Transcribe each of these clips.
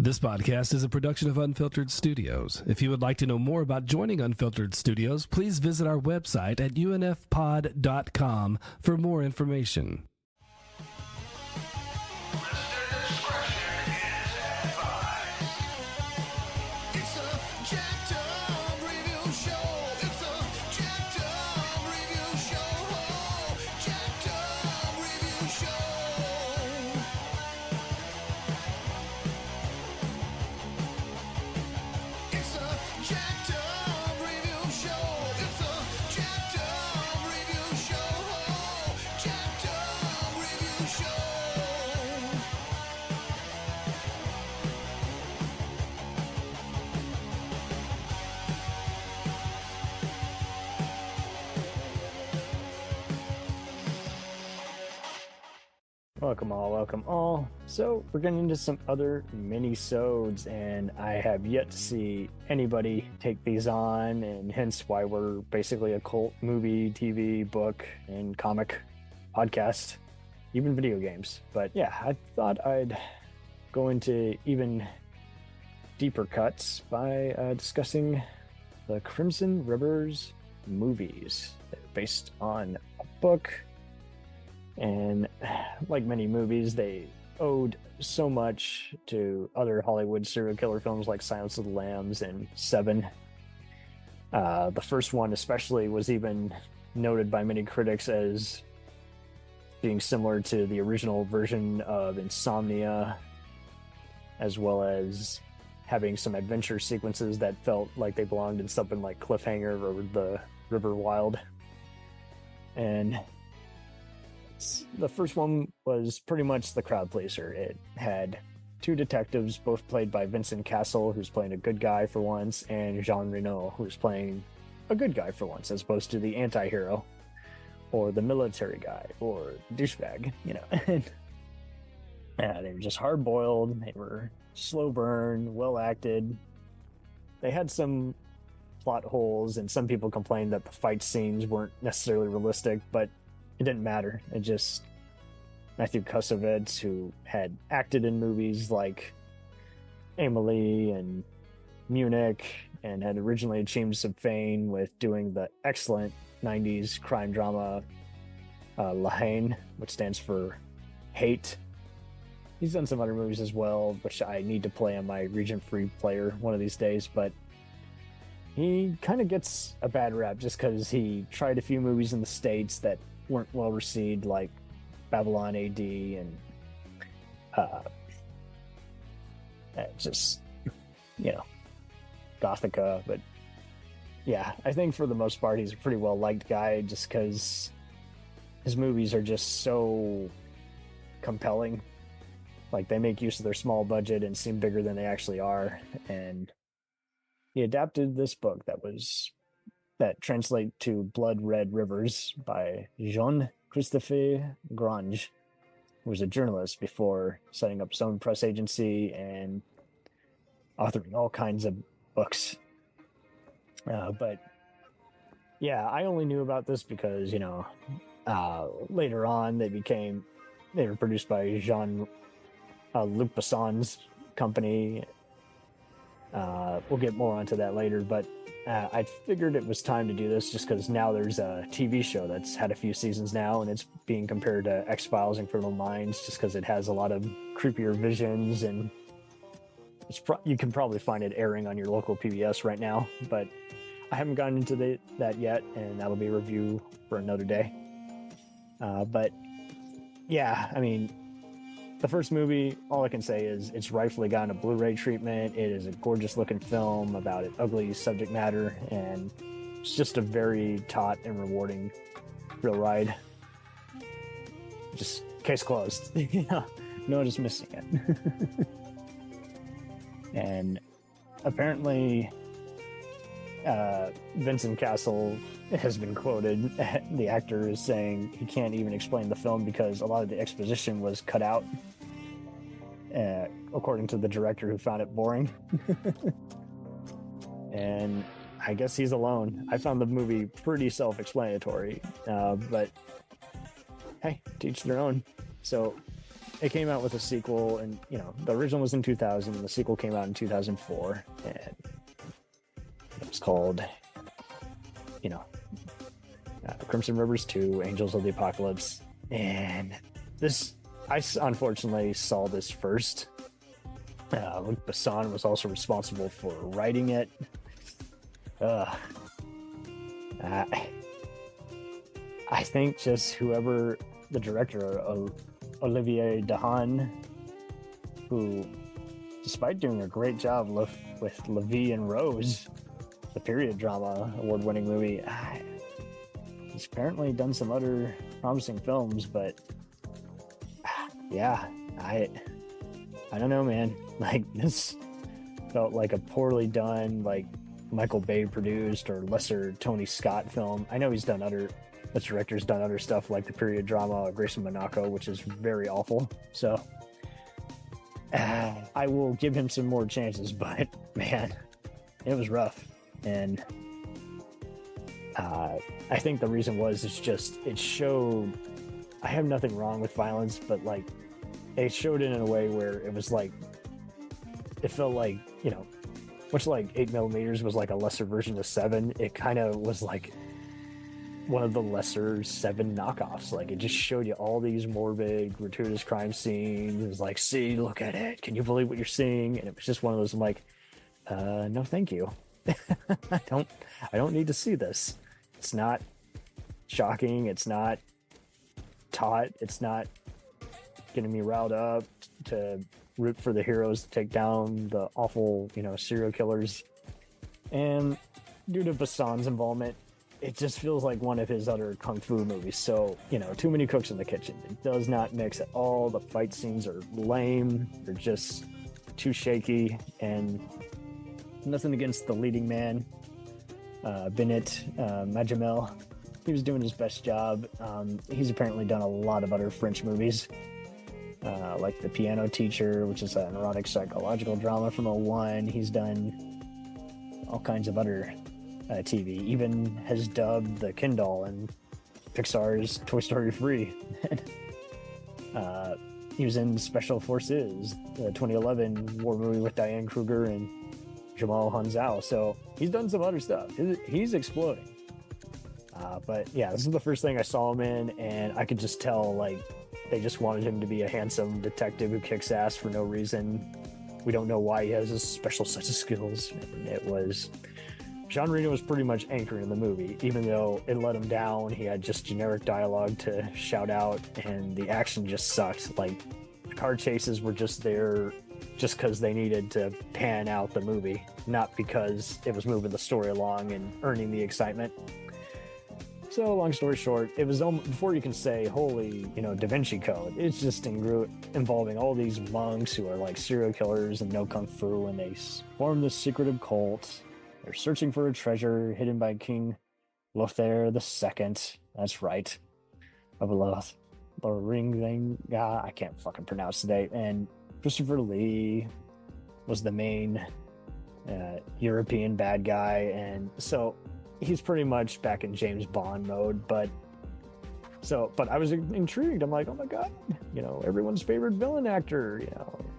This podcast is a production of Unfiltered Studios. If you would like to know more about joining Unfiltered Studios, please visit our website at unfpod.com for more information. Welcome all. So we're getting into some other mini-sodes, and I have yet to see anybody take these on, and hence why we're basically a cult movie, TV, book, and comic podcast, even video games. But yeah, I thought I'd go into even deeper cuts by discussing the Crimson Rivers movies. They're based on a book. And like many movies, they owed so much to other Hollywood serial killer films like Silence of the Lambs and Seven. The first one especially was even noted by many critics as being similar to the original version of Insomnia, as well as having some adventure sequences that felt like they belonged in something like Cliffhanger or The River Wild. And the first one was pretty much the crowd pleaser. It had two detectives, both played by Vincent Cassel, who's playing a good guy for once, and Jean Reno, who's playing a good guy for once, as opposed to the anti-hero, or the military guy, or douchebag, you know. And they were just hard-boiled, they were slow burn, well-acted. They had some plot holes, and some people complained that the fight scenes weren't necessarily realistic, but it didn't matter. It just Mathieu Kassovitz, who had acted in movies like Amelie and Munich, and had originally achieved some fame with doing the excellent 90s crime drama La Haine, which stands for Hate. He's done some other movies as well, which I need to play on my region-free player one of these days, but he kind of gets a bad rap just because he tried a few movies in the States that weren't well received, like Babylon AD and just, you know, Gothica. But yeah, I think for the most part he's a pretty well liked guy just because his movies are just so compelling. Like, they make use of their small budget and seem bigger than they actually are. And he adapted this book that translate to Blood Red Rivers by Jean-Christophe Grange, who was a journalist before setting up his own press agency and authoring all kinds of books. But yeah, I only knew about this because, you know, later on they were produced by Luc Besson's company. We'll get more onto that later, but I figured it was time to do this just because now there's a TV show that's had a few seasons now, and it's being compared to X-Files and Criminal Minds just because it has a lot of creepier visions, and you can probably find it airing on your local PBS right now, but I haven't gotten into that yet, and that'll be a review for another day. But yeah, I mean, the first movie, all I can say is it's rightfully gotten a Blu-ray treatment. It is a gorgeous looking film about an ugly subject matter, and it's just a very taut and rewarding thrill ride. Just case closed. No one is missing it. And apparently Vincent Cassel has been quoted, the actor is saying he can't even explain the film because a lot of the exposition was cut out, according to the director, who found it boring. And I guess he's alone. I found the movie pretty self-explanatory, but hey, to each their own. So it came out with a sequel, and the original was in 2000, and the sequel came out in 2004, and it was called Crimson Rivers 2, Angels of the Apocalypse. And this, I unfortunately saw this first. Luc Besson was also responsible for writing it. I think just whoever the director, Olivier Dahan, who, despite doing a great job with La Vie en Rose, the period drama award-winning movie, he's apparently done some other promising films, but yeah, I don't know, man. Like, this felt like a poorly done, like, Michael Bay produced or lesser Tony Scott film. I know this director's done other stuff like the period drama Grace of Monaco, which is very awful. So I will give him some more chances, but man, it was rough. And I think the reason was it showed, I have nothing wrong with violence, but like it showed it in a way where it was like, it felt like, much like 8mm was like a lesser version of 7, it kind of was like one of the lesser 7 knockoffs. Like, it just showed you all these morbid, gratuitous crime scenes. It was like, see, look at it. Can you believe what you're seeing? And it was just one of those, I'm like, no, thank you. I don't need to see this. It's not shocking. It's not taut. It's not getting me riled up to root for the heroes to take down the awful, serial killers. And due to Besson's involvement, it just feels like one of his other kung fu movies. So, too many cooks in the kitchen. It does not mix at all. The fight scenes are lame. They're just too shaky. And nothing against the leading man, Bennett Majamel. He was doing his best job. He's apparently done a lot of other French movies, like The Piano Teacher, which is an erotic psychological drama from '01. He's done all kinds of other TV. Even has dubbed the Ken doll in Pixar's Toy Story 3. He was in Special Forces, the 2011 war movie with Diane Kruger and Jamal Hunzao. So he's done some other stuff. He's exploding. But yeah, this is the first thing I saw him in, and I could just tell, like, they just wanted him to be a handsome detective who kicks ass for no reason. We don't know why he has a special set of skills. And it was... Jean Reno was pretty much anchoring the movie, even though it let him down. He had just generic dialogue to shout out, and the action just sucked. Like, the car chases were just there just because they needed to pan out the movie, not because it was moving the story along and earning the excitement. So, long story short, it was before you can say, holy, Da Vinci Code. It's just involving all these monks who are like serial killers and know kung fu, and they form this secretive cult. They're searching for a treasure hidden by King Lothair II. That's right. Of the ring thing. I can't fucking pronounce today. And Christopher Lee was the main European bad guy. And so he's pretty much back in James Bond mode. But I was intrigued. I'm like, oh my God, everyone's favorite villain actor,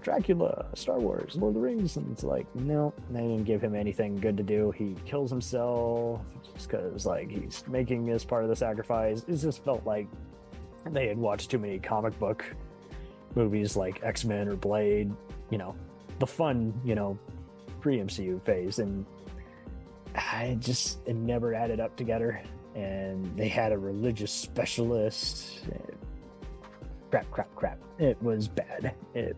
Dracula, Star Wars, Lord of the Rings. And it's like, no, they didn't give him anything good to do. He kills himself just because, like, he's making this part of the sacrifice. It just felt like they had watched too many comic book movies like X-Men or Blade, the fun, pre-MCU phase. And it never added up together. And they had a religious specialist. Crap. It was bad. It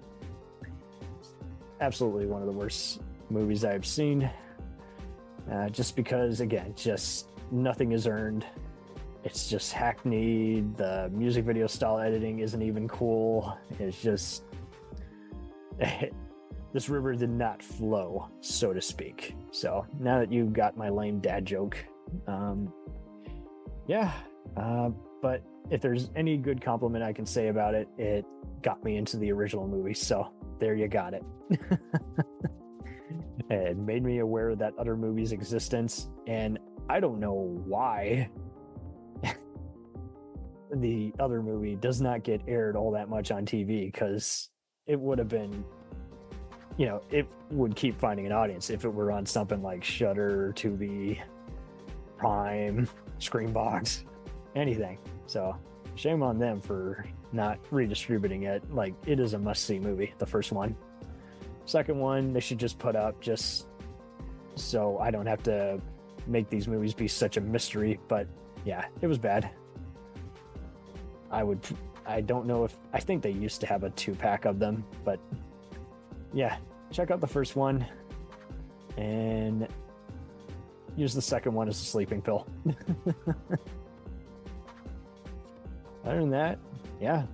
absolutely one of the worst movies I've seen. Just because, again, just nothing is earned. It's just hackneyed. The music video style editing isn't even cool. It's just... this river did not flow, so to speak. So, now that you got my lame dad joke... but if there's any good compliment I can say about it, it got me into the original movie. So there you got it. It made me aware of that other movie's existence. And I don't know why the other movie does not get aired all that much on TV, because it would have been, it would keep finding an audience if it were on something like Shudder, Tubi, Prime, Screenbox, anything. So shame on them for not redistributing it. Like, it is a must-see movie, the first one. Second one, they should just put up, just so I don't have to make these movies be such a mystery. But yeah, it was bad. I don't know if, I think they used to have a 2-pack of them, but yeah, check out the first one and use the second one as a sleeping pill. Other than that, yeah,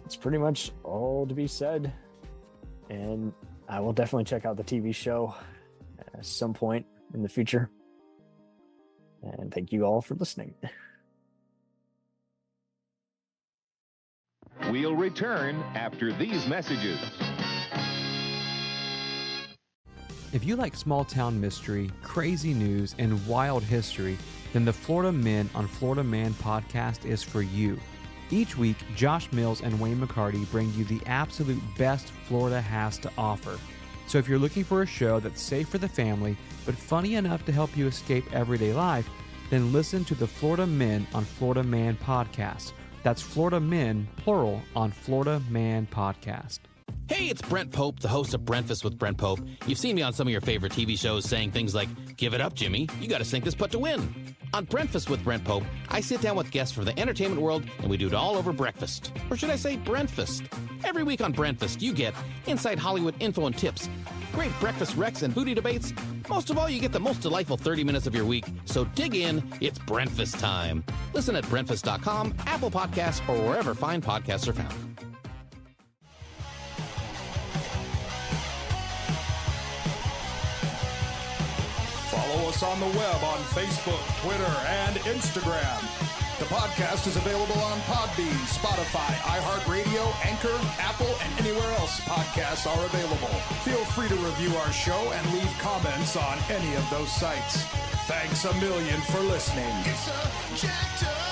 that's pretty much all to be said. And I will definitely check out the TV show at some point in the future. And thank you all for listening. We'll return after these messages. If you like small-town mystery, crazy news, and wild history, then the Florida Men on Florida Man podcast is for you. Each week, Josh Mills and Wayne McCarty bring you the absolute best Florida has to offer. So if you're looking for a show that's safe for the family, but funny enough to help you escape everyday life, then listen to the Florida Men on Florida Man podcast. That's Florida Men, plural, on Florida Man podcast. Hey, it's Brent Pope, the host of Breakfast with Brent Pope. You've seen me on some of your favorite TV shows saying things like, "Give it up, Jimmy. You got to sink this putt to win." On Breakfast with Brent Pope, I sit down with guests from the entertainment world, and we do it all over breakfast. Or should I say Brentfast? Every week on Brentfast, you get inside Hollywood info and tips, great breakfast wrecks and booty debates. Most of all, you get the most delightful 30 minutes of your week. So dig in. It's Brentfast time. Listen at Brentfast.com, Apple Podcasts, or wherever fine podcasts are found. Follow us on the web on Facebook, Twitter, and Instagram. The podcast is available on Podbean, Spotify, iHeartRadio, Anchor, Apple, and anywhere else podcasts are available. Feel free to review our show and leave comments on any of those sites. Thanks a million for listening. It's a jacked up